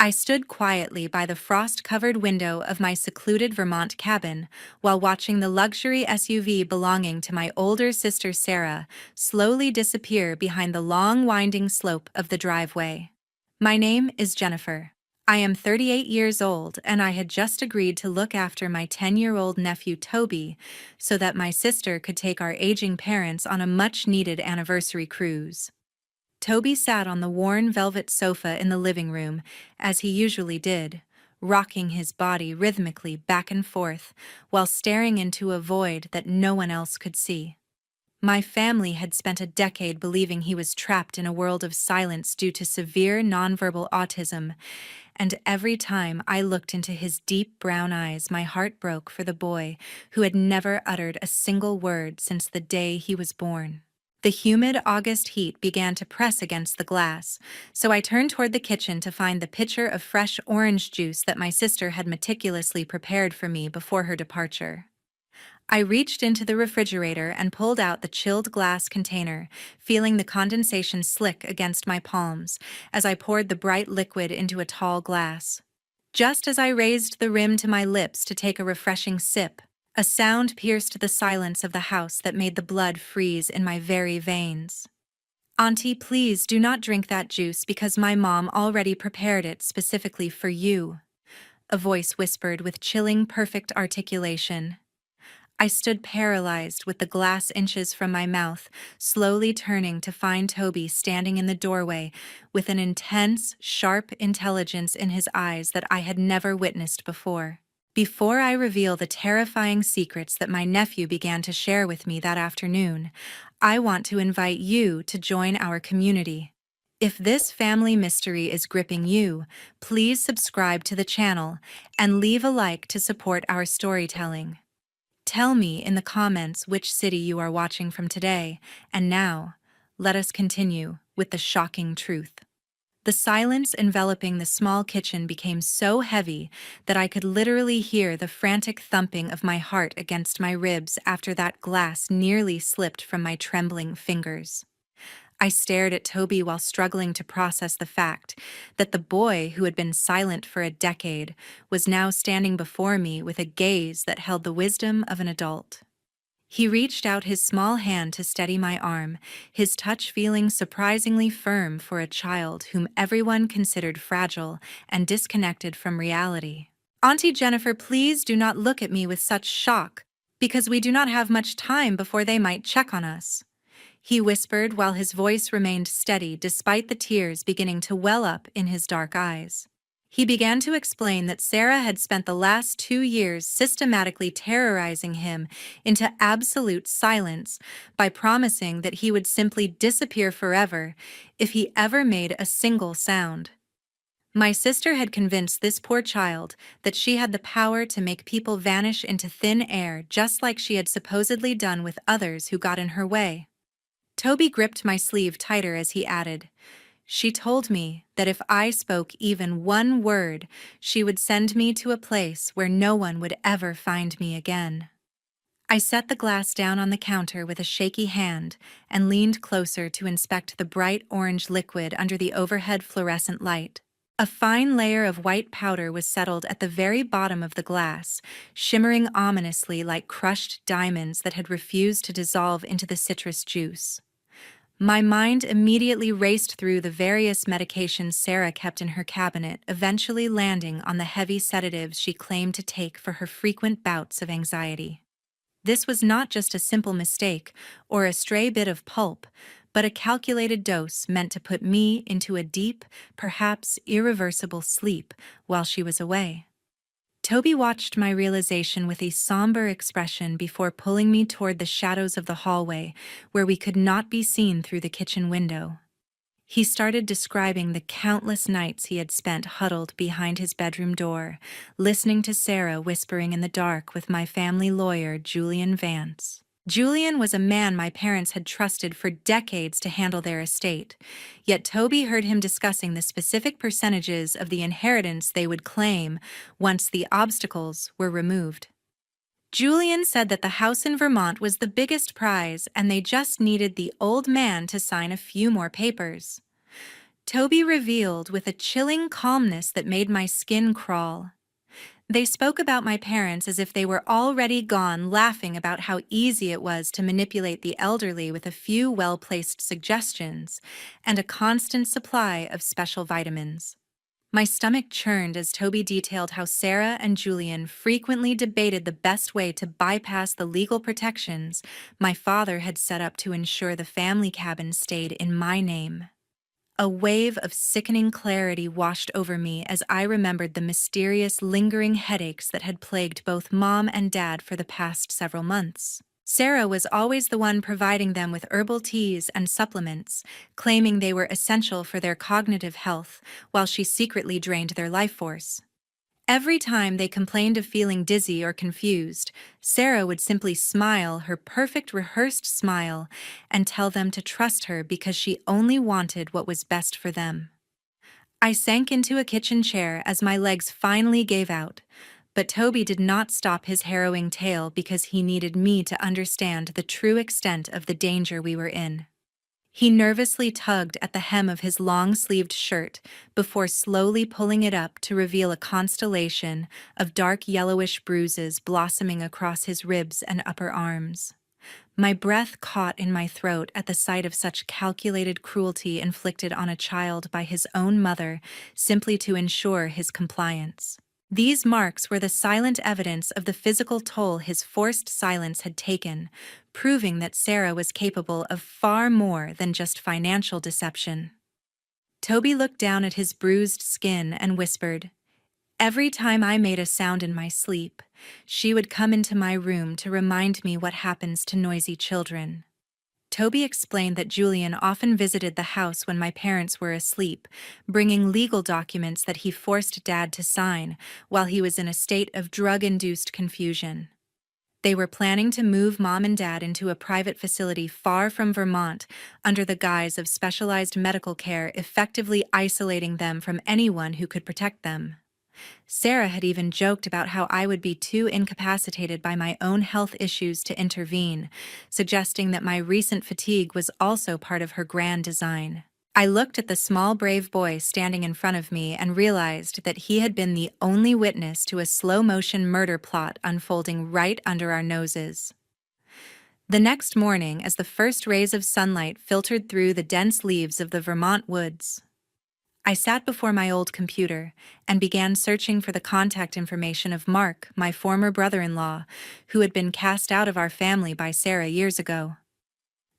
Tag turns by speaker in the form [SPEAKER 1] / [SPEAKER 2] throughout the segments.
[SPEAKER 1] I stood quietly by the frost-covered window of my secluded Vermont cabin while watching the luxury SUV belonging to my older sister Sarah slowly disappear behind the long winding slope of the driveway. My name is Jennifer. I am 38 years old and I had just agreed to look after my 10-year-old nephew Toby so that my sister could take our aging parents on a much-needed anniversary cruise. Toby sat on the worn velvet sofa in the living room, as he usually did, rocking his body rhythmically back and forth while staring into a void that no one else could see. My family had spent a decade believing he was trapped in a world of silence due to severe nonverbal autism, and every time I looked into his deep brown eyes, my heart broke for the boy who had never uttered a single word since the day he was born. The humid August heat began to press against the glass, so I turned toward the kitchen to find the pitcher of fresh orange juice that my sister had meticulously prepared for me before her departure. I reached into the refrigerator and pulled out the chilled glass container, feeling the condensation slick against my palms as I poured the bright liquid into a tall glass. Just as I raised the rim to my lips to take a refreshing sip, a sound pierced the silence of the house that made the blood freeze in my very veins. "Auntie, please do not drink that juice because my mom already prepared it specifically for you," a voice whispered with chilling, perfect articulation. I stood paralyzed with the glass inches from my mouth, slowly turning to find Toby standing in the doorway with an intense, sharp intelligence in his eyes that I had never witnessed before. Before I reveal the terrifying secrets that my nephew began to share with me that afternoon, I want to invite you to join our community. If this family mystery is gripping you, please subscribe to the channel and leave a like to support our storytelling. Tell me in the comments which city you are watching from today, and now, let us continue with the shocking truth. The silence enveloping the small kitchen became so heavy that I could literally hear the frantic thumping of my heart against my ribs after that glass nearly slipped from my trembling fingers. I stared at Toby while struggling to process the fact that the boy who had been silent for a decade was now standing before me with a gaze that held the wisdom of an adult. He reached out his small hand to steady my arm, his touch feeling surprisingly firm for a child whom everyone considered fragile and disconnected from reality. "Auntie Jennifer, please do not look at me with such shock, because we do not have much time before they might check on us," he whispered while his voice remained steady despite the tears beginning to well up in his dark eyes. He began to explain that Sarah had spent the last 2 years systematically terrorizing him into absolute silence by promising that he would simply disappear forever if he ever made a single sound. My sister had convinced this poor child that she had the power to make people vanish into thin air just like she had supposedly done with others who got in her way. Toby gripped my sleeve tighter as he added, "She told me that if I spoke even one word, she would send me to a place where no one would ever find me again." I set the glass down on the counter with a shaky hand and leaned closer to inspect the bright orange liquid under the overhead fluorescent light. A fine layer of white powder was settled at the very bottom of the glass, shimmering ominously like crushed diamonds that had refused to dissolve into the citrus juice. My mind immediately raced through the various medications Sarah kept in her cabinet, eventually landing on the heavy sedatives she claimed to take for her frequent bouts of anxiety. This was not just a simple mistake or a stray bit of pulp, but a calculated dose meant to put me into a deep, perhaps irreversible sleep while she was away. Toby watched my realization with a somber expression before pulling me toward the shadows of the hallway, where we could not be seen through the kitchen window. He started describing the countless nights he had spent huddled behind his bedroom door, listening to Sarah whispering in the dark with my family lawyer, Julian Vance. Julian was a man my parents had trusted for decades to handle their estate, yet Toby heard him discussing the specific percentages of the inheritance they would claim once the obstacles were removed. Julian said that the house in Vermont was the biggest prize and they just needed the old man to sign a few more papers. Toby revealed with a chilling calmness that made my skin crawl. They spoke about my parents as if they were already gone, laughing about how easy it was to manipulate the elderly with a few well-placed suggestions and a constant supply of special vitamins. My stomach churned as Toby detailed how Sarah and Julian frequently debated the best way to bypass the legal protections my father had set up to ensure the family cabin stayed in my name. A wave of sickening clarity washed over me as I remembered the mysterious, lingering headaches that had plagued both Mom and Dad for the past several months. Sarah was always the one providing them with herbal teas and supplements, claiming they were essential for their cognitive health, while she secretly drained their life force. Every time they complained of feeling dizzy or confused, Sarah would simply smile her perfect rehearsed smile and tell them to trust her because she only wanted what was best for them. I sank into a kitchen chair as my legs finally gave out, but Toby did not stop his harrowing tale because he needed me to understand the true extent of the danger we were in. He nervously tugged at the hem of his long-sleeved shirt before slowly pulling it up to reveal a constellation of dark yellowish bruises blossoming across his ribs and upper arms. My breath caught in my throat at the sight of such calculated cruelty inflicted on a child by his own mother simply to ensure his compliance. These marks were the silent evidence of the physical toll his forced silence had taken, proving that Sarah was capable of far more than just financial deception. Toby looked down at his bruised skin and whispered, "Every time I made a sound in my sleep, she would come into my room to remind me what happens to noisy children." Toby explained that Julian often visited the house when my parents were asleep, bringing legal documents that he forced Dad to sign while he was in a state of drug-induced confusion. They were planning to move Mom and Dad into a private facility far from Vermont under the guise of specialized medical care, effectively isolating them from anyone who could protect them. Sarah had even joked about how I would be too incapacitated by my own health issues to intervene, suggesting that my recent fatigue was also part of her grand design. I looked at the small brave boy standing in front of me and realized that he had been the only witness to a slow-motion murder plot unfolding right under our noses. The next morning, as the first rays of sunlight filtered through the dense leaves of the Vermont woods, I sat before my old computer and began searching for the contact information of Mark, my former brother-in-law, who had been cast out of our family by Sarah years ago.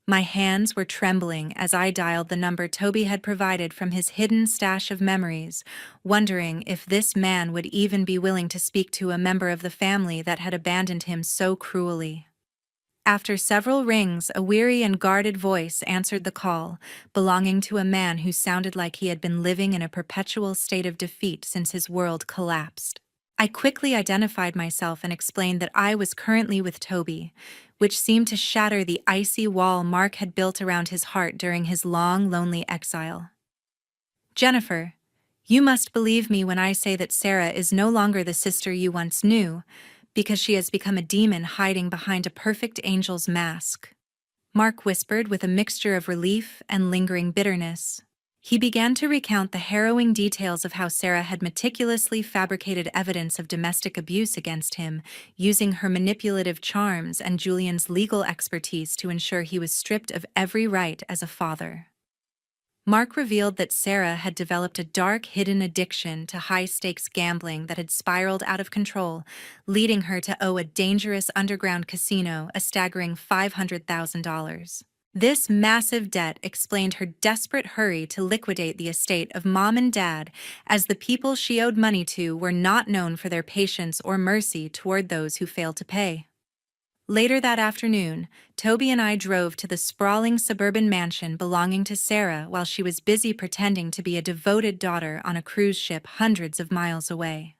[SPEAKER 1] My hands were trembling as I dialed the number Toby had provided from his hidden stash of memories, wondering if this man would even be willing to speak to a member of the family that had abandoned him so cruelly. After several rings, a weary and guarded voice answered the call, belonging to a man who sounded like he had been living in a perpetual state of defeat since his world collapsed. I quickly identified myself and explained that I was currently with Toby, which seemed to shatter the icy wall Mark had built around his heart during his long, lonely exile. "Jennifer, you must believe me when I say that Sarah is no longer the sister you once knew, because she has become a demon hiding behind a perfect angel's mask," Mark whispered with a mixture of relief and lingering bitterness. He began to recount the harrowing details of how Sarah had meticulously fabricated evidence of domestic abuse against him, using her manipulative charms and Julian's legal expertise to ensure he was stripped of every right as a father. Mark revealed that Sarah had developed a dark, hidden addiction to high-stakes gambling that had spiraled out of control, leading her to owe a dangerous underground casino a staggering $500,000. This massive debt explained her desperate hurry to liquidate the estate of Mom and Dad, as the people she owed money to were not known for their patience or mercy toward those who failed to pay. Later that afternoon, Toby and I drove to the sprawling suburban mansion belonging to Sarah while she was busy pretending to be a devoted daughter on a cruise ship hundreds of miles away.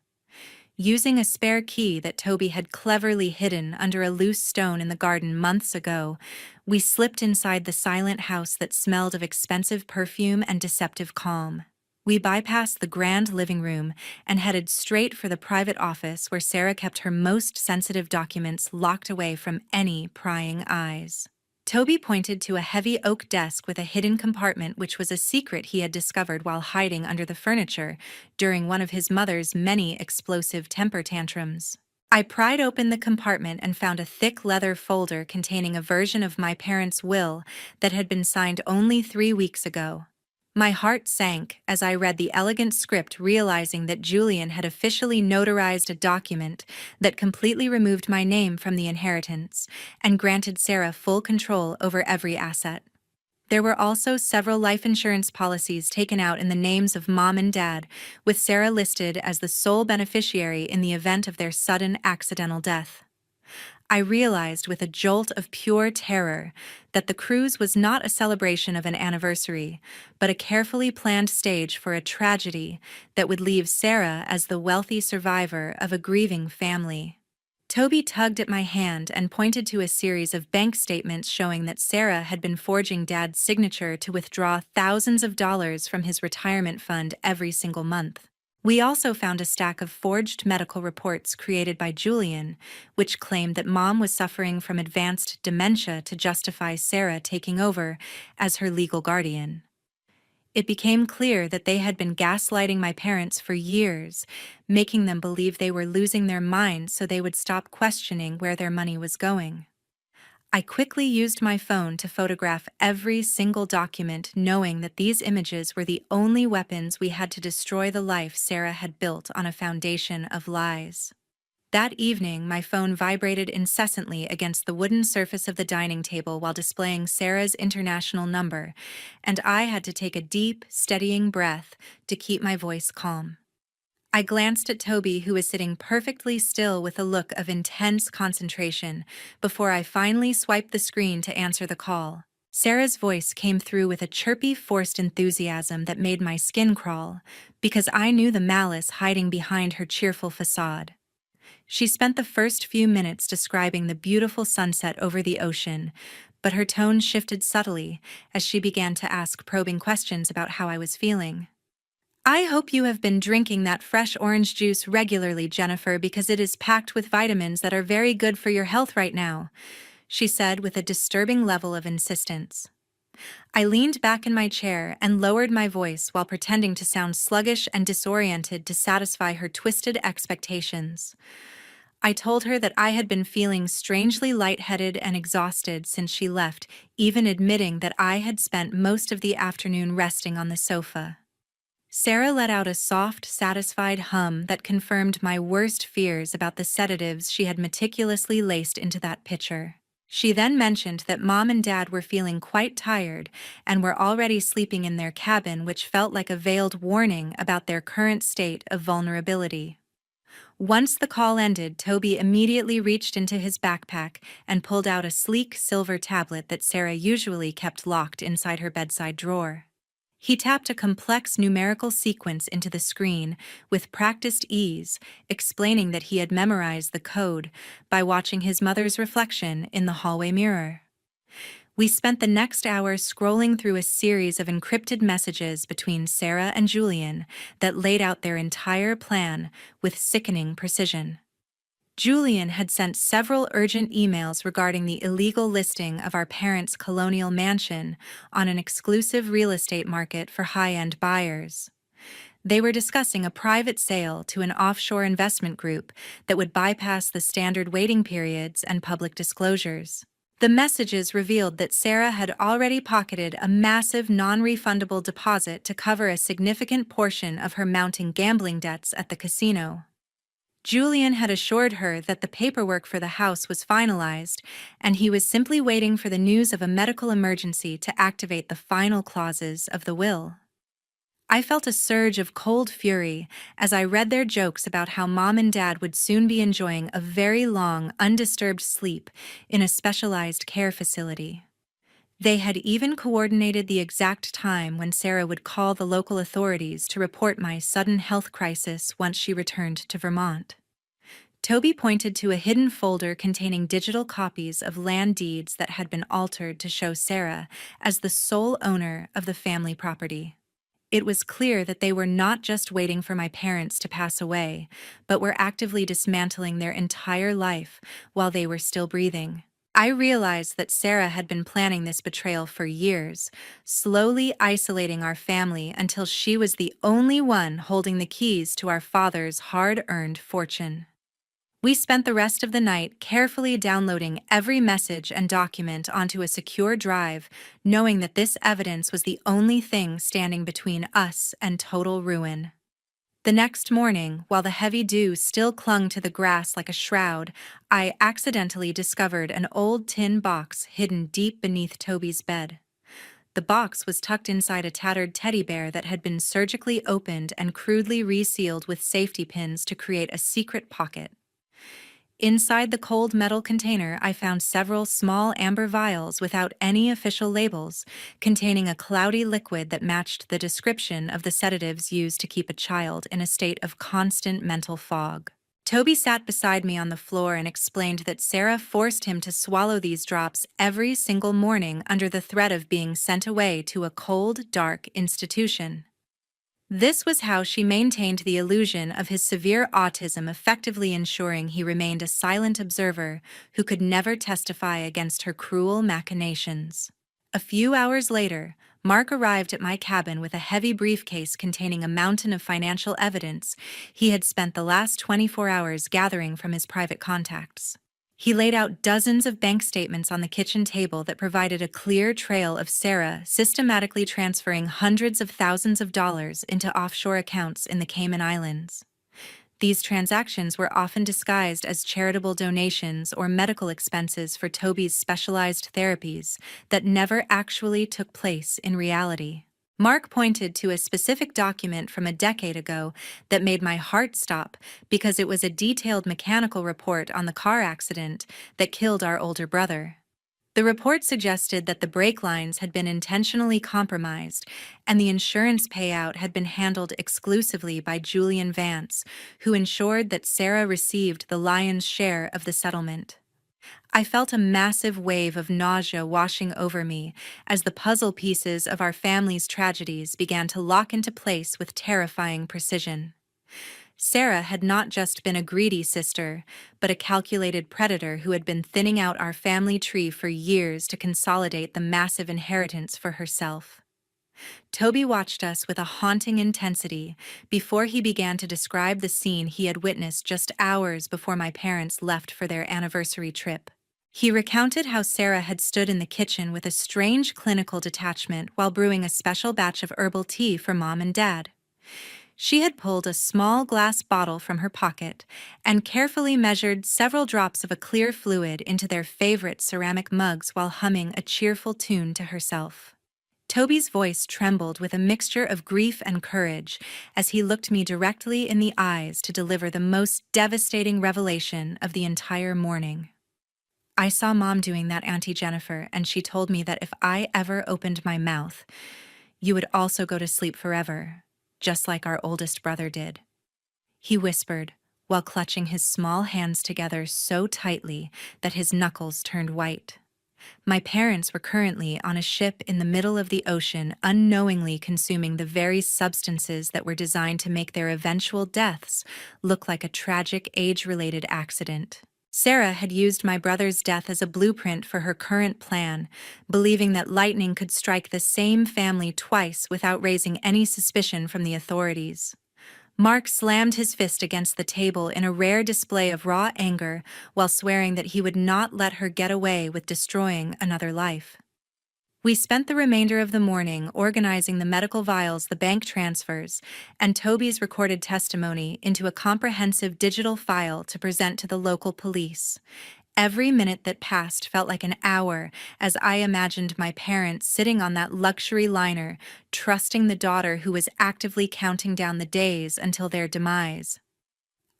[SPEAKER 1] Using a spare key that Toby had cleverly hidden under a loose stone in the garden months ago, we slipped inside the silent house that smelled of expensive perfume and deceptive calm. We bypassed the grand living room and headed straight for the private office where Sarah kept her most sensitive documents locked away from any prying eyes. Toby pointed to a heavy oak desk with a hidden compartment, which was a secret he had discovered while hiding under the furniture during one of his mother's many explosive temper tantrums. I pried open the compartment and found a thick leather folder containing a version of my parents' will that had been signed only 3 weeks ago. My heart sank as I read the elegant script, realizing that Julian had officially notarized a document that completely removed my name from the inheritance and granted Sarah full control over every asset. There were also several life insurance policies taken out in the names of Mom and Dad, with Sarah listed as the sole beneficiary in the event of their sudden accidental death. I realized with a jolt of pure terror that the cruise was not a celebration of an anniversary, but a carefully planned stage for a tragedy that would leave Sarah as the wealthy survivor of a grieving family. Toby tugged at my hand and pointed to a series of bank statements showing that Sarah had been forging Dad's signature to withdraw thousands of dollars from his retirement fund every single month. We also found a stack of forged medical reports created by Julian, which claimed that Mom was suffering from advanced dementia to justify Sarah taking over as her legal guardian. It became clear that they had been gaslighting my parents for years, making them believe they were losing their minds so they would stop questioning where their money was going. I quickly used my phone to photograph every single document, knowing that these images were the only weapons we had to destroy the life Sarah had built on a foundation of lies. That evening, my phone vibrated incessantly against the wooden surface of the dining table while displaying Sarah's international number, and I had to take a deep, steadying breath to keep my voice calm. I glanced at Toby, who was sitting perfectly still with a look of intense concentration, before I finally swiped the screen to answer the call. Sarah's voice came through with a chirpy, forced enthusiasm that made my skin crawl, because I knew the malice hiding behind her cheerful facade. She spent the first few minutes describing the beautiful sunset over the ocean, but her tone shifted subtly as she began to ask probing questions about how I was feeling. "I hope you have been drinking that fresh orange juice regularly, Jennifer, because it is packed with vitamins that are very good for your health right now," she said with a disturbing level of insistence. I leaned back in my chair and lowered my voice while pretending to sound sluggish and disoriented to satisfy her twisted expectations. I told her that I had been feeling strangely lightheaded and exhausted since she left, even admitting that I had spent most of the afternoon resting on the sofa. Sarah let out a soft, satisfied hum that confirmed my worst fears about the sedatives she had meticulously laced into that pitcher. She then mentioned that Mom and Dad were feeling quite tired and were already sleeping in their cabin, which felt like a veiled warning about their current state of vulnerability. Once the call ended, Toby immediately reached into his backpack and pulled out a sleek silver tablet that Sarah usually kept locked inside her bedside drawer. He tapped a complex numerical sequence into the screen with practiced ease, explaining that he had memorized the code by watching his mother's reflection in the hallway mirror. We spent the next hour scrolling through a series of encrypted messages between Sarah and Julian that laid out their entire plan with sickening precision. Julian had sent several urgent emails regarding the illegal listing of our parents' colonial mansion on an exclusive real estate market for high-end buyers. They were discussing a private sale to an offshore investment group that would bypass the standard waiting periods and public disclosures. The messages revealed that Sarah had already pocketed a massive non-refundable deposit to cover a significant portion of her mounting gambling debts at the casino. Julian had assured her that the paperwork for the house was finalized, and he was simply waiting for the news of a medical emergency to activate the final clauses of the will. I felt a surge of cold fury as I read their jokes about how Mom and Dad would soon be enjoying a very long, undisturbed sleep in a specialized care facility. They had even coordinated the exact time when Sarah would call the local authorities to report my sudden health crisis once she returned to Vermont. Toby pointed to a hidden folder containing digital copies of land deeds that had been altered to show Sarah as the sole owner of the family property. It was clear that they were not just waiting for my parents to pass away, but were actively dismantling their entire life while they were still breathing. I realized that Sarah had been planning this betrayal for years, slowly isolating our family until she was the only one holding the keys to our father's hard-earned fortune. We spent the rest of the night carefully downloading every message and document onto a secure drive, knowing that this evidence was the only thing standing between us and total ruin. The next morning, while the heavy dew still clung to the grass like a shroud, I accidentally discovered an old tin box hidden deep beneath Toby's bed. The box was tucked inside a tattered teddy bear that had been surgically opened and crudely resealed with safety pins to create a secret pocket. Inside the cold metal container, I found several small amber vials without any official labels, containing a cloudy liquid that matched the description of the sedatives used to keep a child in a state of constant mental fog. Toby sat beside me on the floor and explained that Sarah forced him to swallow these drops every single morning under the threat of being sent away to a cold, dark institution. This was how she maintained the illusion of his severe autism, effectively ensuring he remained a silent observer who could never testify against her cruel machinations. A few hours later, Mark arrived at my cabin with a heavy briefcase containing a mountain of financial evidence he had spent the last 24 hours gathering from his private contacts. He laid out dozens of bank statements on the kitchen table that provided a clear trail of Sarah systematically transferring hundreds of thousands of dollars into offshore accounts in the Cayman Islands. These transactions were often disguised as charitable donations or medical expenses for Toby's specialized therapies that never actually took place in reality. Mark pointed to a specific document from a decade ago that made my heart stop because it was a detailed mechanical report on the car accident that killed our older brother. The report suggested that the brake lines had been intentionally compromised and the insurance payout had been handled exclusively by Julian Vance, who ensured that Sarah received the lion's share of the settlement. I felt a massive wave of nausea washing over me as the puzzle pieces of our family's tragedies began to lock into place with terrifying precision. Sarah had not just been a greedy sister, but a calculated predator who had been thinning out our family tree for years to consolidate the massive inheritance for herself. Toby watched us with a haunting intensity before he began to describe the scene he had witnessed just hours before my parents left for their anniversary trip. He recounted how Sarah had stood in the kitchen with a strange clinical detachment while brewing a special batch of herbal tea for Mom and Dad. She had pulled a small glass bottle from her pocket and carefully measured several drops of a clear fluid into their favorite ceramic mugs while humming a cheerful tune to herself. Toby's voice trembled with a mixture of grief and courage as he looked me directly in the eyes to deliver the most devastating revelation of the entire morning. I saw Mom doing that, Auntie Jennifer, and she told me that if I ever opened my mouth, you would also go to sleep forever, just like our oldest brother did. He whispered, while clutching his small hands together so tightly that his knuckles turned white. My parents were currently on a ship in the middle of the ocean, unknowingly consuming the very substances that were designed to make their eventual deaths look like a tragic age-related accident. Sarah had used my brother's death as a blueprint for her current plan, believing that lightning could strike the same family twice without raising any suspicion from the authorities. Mark slammed his fist against the table in a rare display of raw anger while swearing that he would not let her get away with destroying another life. We spent the remainder of the morning organizing the medical vials, the bank transfers, and Toby's recorded testimony into a comprehensive digital file to present to the local police. Every minute that passed felt like an hour as I imagined my parents sitting on that luxury liner, trusting the daughter who was actively counting down the days until their demise.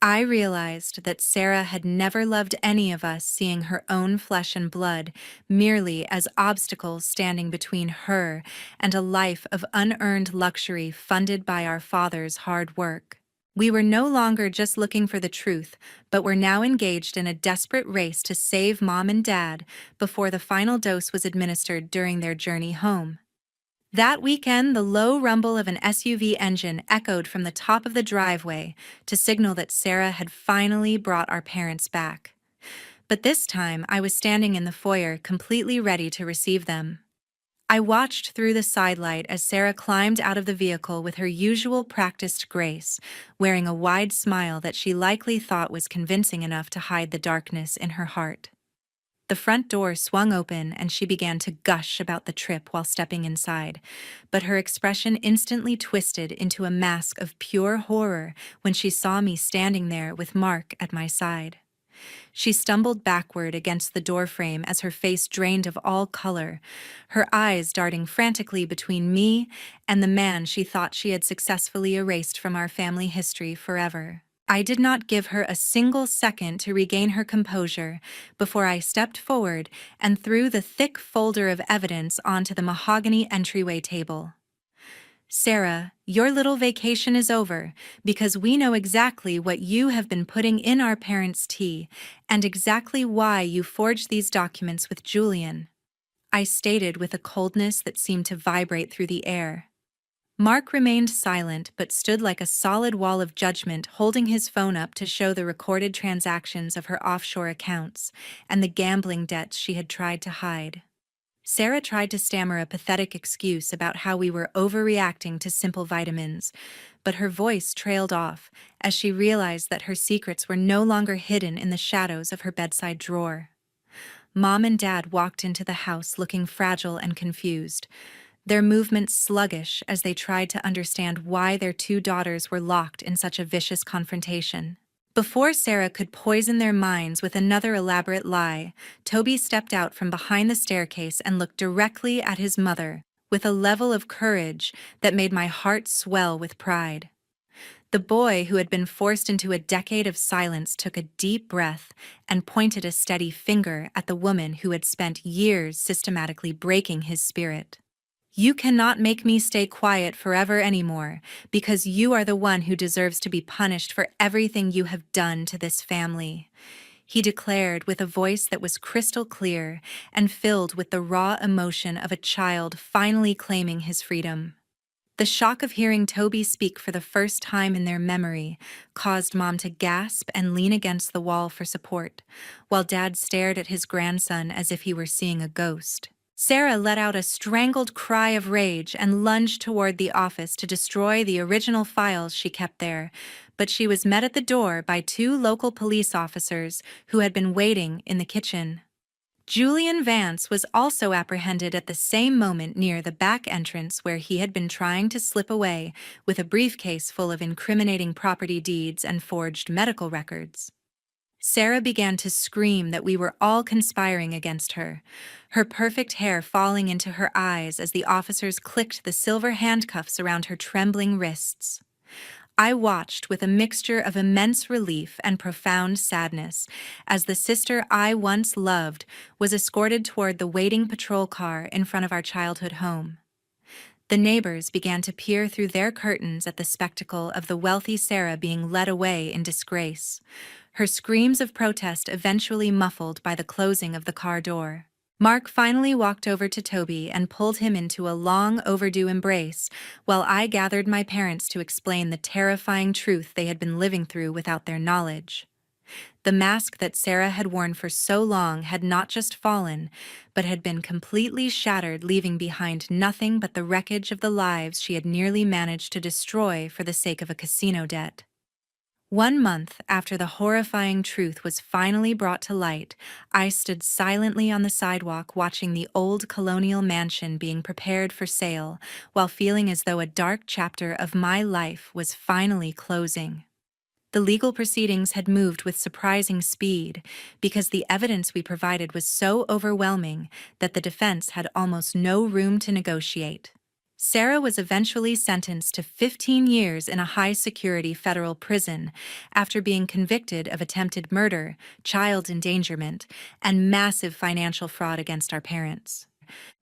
[SPEAKER 1] I realized that Sarah had never loved any of us, seeing her own flesh and blood merely as obstacles standing between her and a life of unearned luxury funded by our father's hard work. We were no longer just looking for the truth, but were now engaged in a desperate race to save Mom and Dad before the final dose was administered during their journey home. That weekend, the low rumble of an SUV engine echoed from the top of the driveway to signal that Sarah had finally brought our parents back. But this time I was standing in the foyer, completely ready to receive them. I watched through the sidelight as Sarah climbed out of the vehicle with her usual practiced grace, wearing a wide smile that she likely thought was convincing enough to hide the darkness in her heart. The front door swung open and she began to gush about the trip while stepping inside, but her expression instantly twisted into a mask of pure horror when she saw me standing there with Mark at my side. She stumbled backward against the doorframe as her face drained of all color, her eyes darting frantically between me and the man she thought she had successfully erased from our family history forever. I did not give her a single second to regain her composure before I stepped forward and threw the thick folder of evidence onto the mahogany entryway table. Sarah, your little vacation is over because we know exactly what you have been putting in our parents' tea and exactly why you forged these documents with Julian, I stated with a coldness that seemed to vibrate through the air. Mark remained silent but stood like a solid wall of judgment, holding his phone up to show the recorded transactions of her offshore accounts and the gambling debts she had tried to hide. Sarah tried to stammer a pathetic excuse about how we were overreacting to simple vitamins, but her voice trailed off as she realized that her secrets were no longer hidden in the shadows of her bedside drawer. Mom and Dad walked into the house looking fragile and confused, their movements sluggish as they tried to understand why their two daughters were locked in such a vicious confrontation. Before Sarah could poison their minds with another elaborate lie, Toby stepped out from behind the staircase and looked directly at his mother, with a level of courage that made my heart swell with pride. The boy who had been forced into a decade of silence took a deep breath and pointed a steady finger at the woman who had spent years systematically breaking his spirit. You cannot make me stay quiet forever anymore, because you are the one who deserves to be punished for everything you have done to this family, he declared with a voice that was crystal clear and filled with the raw emotion of a child finally claiming his freedom. The shock of hearing Toby speak for the first time in their memory caused Mom to gasp and lean against the wall for support, while Dad stared at his grandson as if he were seeing a ghost. Sarah let out a strangled cry of rage and lunged toward the office to destroy the original files she kept there, but she was met at the door by two local police officers who had been waiting in the kitchen. Julian Vance was also apprehended at the same moment near the back entrance where he had been trying to slip away with a briefcase full of incriminating property deeds and forged medical records. Sarah began to scream that we were all conspiring against her, her perfect hair falling into her eyes as the officers clicked the silver handcuffs around her trembling wrists. I watched with a mixture of immense relief and profound sadness as the sister I once loved was escorted toward the waiting patrol car in front of our childhood home. The neighbors began to peer through their curtains at the spectacle of the wealthy Sarah being led away in disgrace, her screams of protest eventually muffled by the closing of the car door. Mark finally walked over to Toby and pulled him into a long overdue embrace, while I gathered my parents to explain the terrifying truth they had been living through without their knowledge. The mask that Sarah had worn for so long had not just fallen, but had been completely shattered, leaving behind nothing but the wreckage of the lives she had nearly managed to destroy for the sake of a casino debt. 1 month after the horrifying truth was finally brought to light, I stood silently on the sidewalk watching the old colonial mansion being prepared for sale, while feeling as though a dark chapter of my life was finally closing. The legal proceedings had moved with surprising speed because the evidence we provided was so overwhelming that the defense had almost no room to negotiate. Sarah was eventually sentenced to 15 years in a high-security federal prison after being convicted of attempted murder, child endangerment, and massive financial fraud against our parents.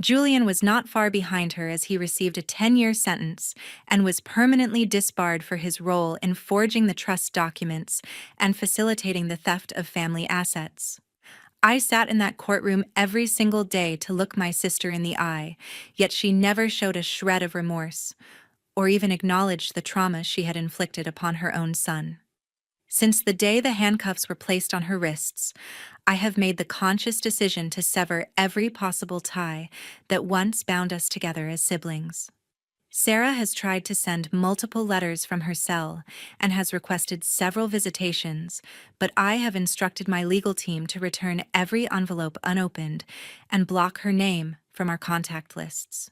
[SPEAKER 1] Julian was not far behind her as he received a 10-year sentence and was permanently disbarred for his role in forging the trust documents and facilitating the theft of family assets. I sat in that courtroom every single day to look my sister in the eye, yet she never showed a shred of remorse, or even acknowledged the trauma she had inflicted upon her own son. Since the day the handcuffs were placed on her wrists, I have made the conscious decision to sever every possible tie that once bound us together as siblings. Sarah has tried to send multiple letters from her cell and has requested several visitations, but I have instructed my legal team to return every envelope unopened and block her name from our contact lists.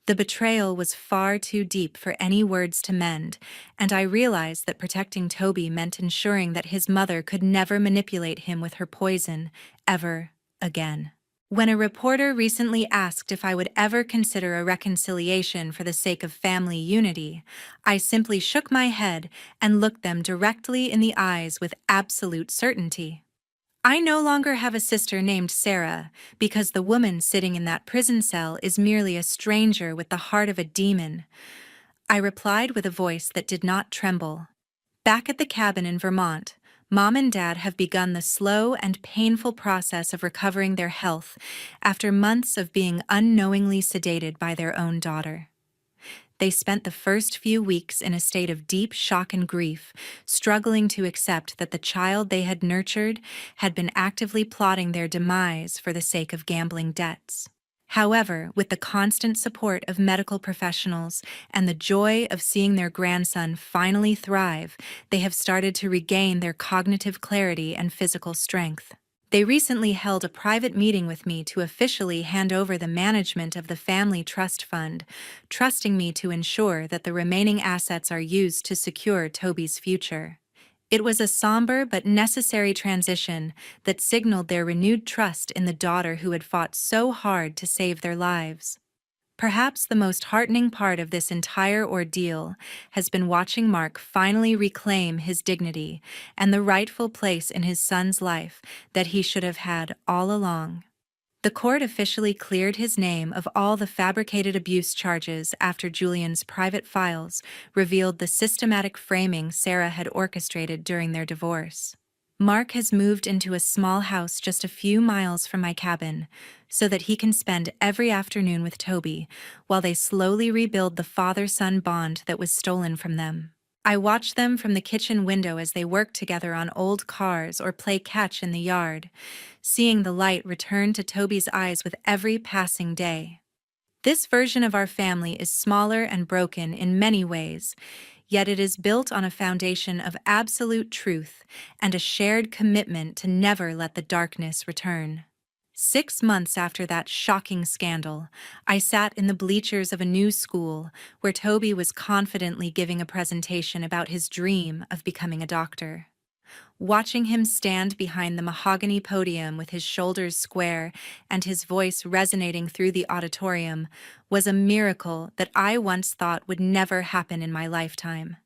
[SPEAKER 1] The betrayal was far too deep for any words to mend, and I realized that protecting Toby meant ensuring that his mother could never manipulate him with her poison, ever again. When a reporter recently asked if I would ever consider a reconciliation for the sake of family unity, I simply shook my head and looked them directly in the eyes with absolute certainty. I no longer have a sister named Sarah, because the woman sitting in that prison cell is merely a stranger with the heart of a demon, I replied with a voice that did not tremble. Back at the cabin in Vermont, Mom and Dad have begun the slow and painful process of recovering their health after months of being unknowingly sedated by their own daughter. They spent the first few weeks in a state of deep shock and grief, struggling to accept that the child they had nurtured had been actively plotting their demise for the sake of gambling debts. However, with the constant support of medical professionals and the joy of seeing their grandson finally thrive, they have started to regain their cognitive clarity and physical strength. They recently held a private meeting with me to officially hand over the management of the family trust fund, trusting me to ensure that the remaining assets are used to secure Toby's future. It was a somber but necessary transition that signaled their renewed trust in the daughter who had fought so hard to save their lives. Perhaps the most heartening part of this entire ordeal has been watching Mark finally reclaim his dignity and the rightful place in his son's life that he should have had all along. The court officially cleared his name of all the fabricated abuse charges after Julian's private files revealed the systematic framing Sarah had orchestrated during their divorce. Mark has moved into a small house just a few miles from my cabin so that he can spend every afternoon with Toby while they slowly rebuild the father-son bond that was stolen from them. I watch them from the kitchen window as they work together on old cars or play catch in the yard, seeing the light return to Toby's eyes with every passing day. This version of our family is smaller and broken in many ways, yet it is built on a foundation of absolute truth and a shared commitment to never let the darkness return. 6 months after that shocking scandal, I sat in the bleachers of a new school where Toby was confidently giving a presentation about his dream of becoming a doctor. Watching him stand behind the mahogany podium with his shoulders square and his voice resonating through the auditorium was a miracle that I once thought would never happen in my lifetime.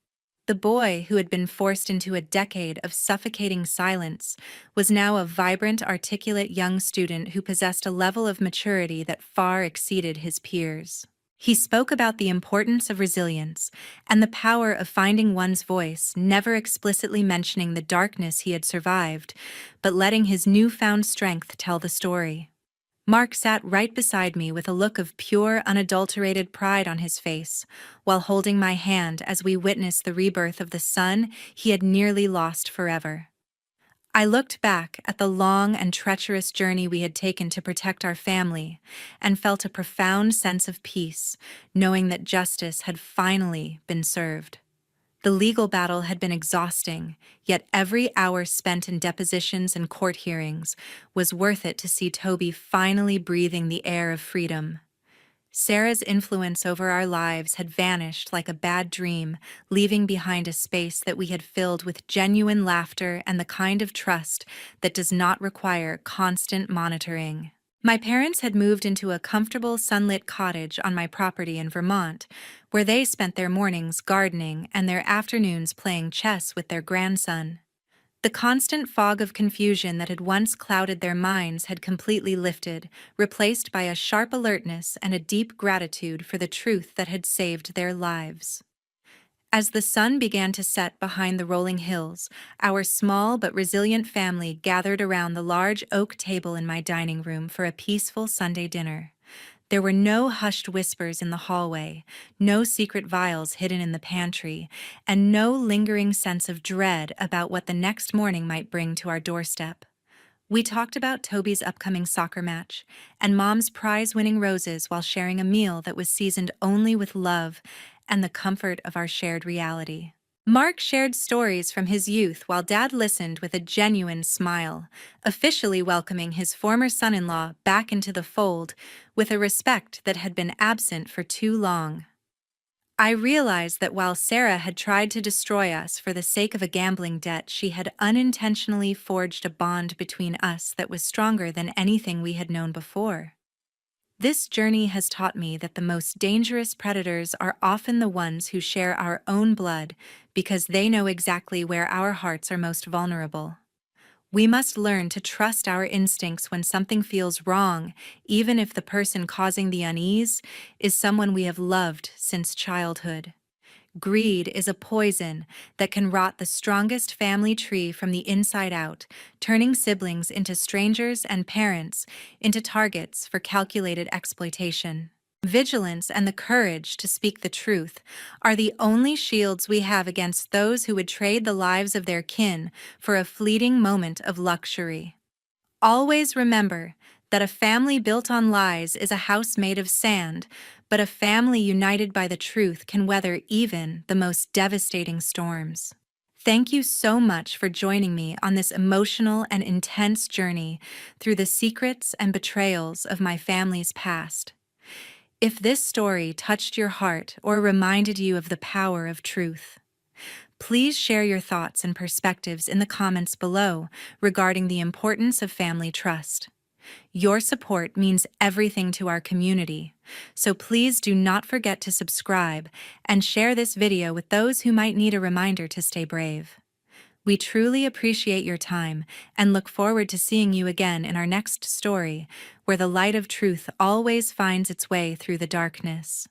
[SPEAKER 1] The boy, who had been forced into a decade of suffocating silence, was now a vibrant, articulate young student who possessed a level of maturity that far exceeded his peers. He spoke about the importance of resilience and the power of finding one's voice, never explicitly mentioning the darkness he had survived, but letting his newfound strength tell the story. Mark sat right beside me with a look of pure, unadulterated pride on his face, while holding my hand as we witnessed the rebirth of the son he had nearly lost forever. I looked back at the long and treacherous journey we had taken to protect our family and felt a profound sense of peace, knowing that justice had finally been served. The legal battle had been exhausting, yet every hour spent in depositions and court hearings was worth it to see Toby finally breathing the air of freedom. Sarah's influence over our lives had vanished like a bad dream, leaving behind a space that we had filled with genuine laughter and the kind of trust that does not require constant monitoring. My parents had moved into a comfortable, sunlit cottage on my property in Vermont, where they spent their mornings gardening and their afternoons playing chess with their grandson. The constant fog of confusion that had once clouded their minds had completely lifted, replaced by a sharp alertness and a deep gratitude for the truth that had saved their lives. As the sun began to set behind the rolling hills, our small but resilient family gathered around the large oak table in my dining room for a peaceful Sunday dinner. There were no hushed whispers in the hallway, no secret vials hidden in the pantry, and no lingering sense of dread about what the next morning might bring to our doorstep. We talked about Toby's upcoming soccer match and Mom's prize-winning roses while sharing a meal that was seasoned only with love and the comfort of our shared reality. Mark shared stories from his youth while Dad listened with a genuine smile, officially welcoming his former son-in-law back into the fold with a respect that had been absent for too long. I realized that while Sarah had tried to destroy us for the sake of a gambling debt, she had unintentionally forged a bond between us that was stronger than anything we had known before. This journey has taught me that the most dangerous predators are often the ones who share our own blood because they know exactly where our hearts are most vulnerable. We must learn to trust our instincts when something feels wrong, even if the person causing the unease is someone we have loved since childhood. Greed is a poison that can rot the strongest family tree from the inside out, turning siblings into strangers and parents into targets for calculated exploitation. Vigilance and the courage to speak the truth are the only shields we have against those who would trade the lives of their kin for a fleeting moment of luxury. Always remember that a family built on lies is a house made of sand, but a family united by the truth can weather even the most devastating storms. Thank you so much for joining me on this emotional and intense journey through the secrets and betrayals of my family's past. If this story touched your heart or reminded you of the power of truth, please share your thoughts and perspectives in the comments below regarding the importance of family trust. Your support means everything to our community, so please do not forget to subscribe and share this video with those who might need a reminder to stay brave. We truly appreciate your time and look forward to seeing you again in our next story, where the light of truth always finds its way through the darkness.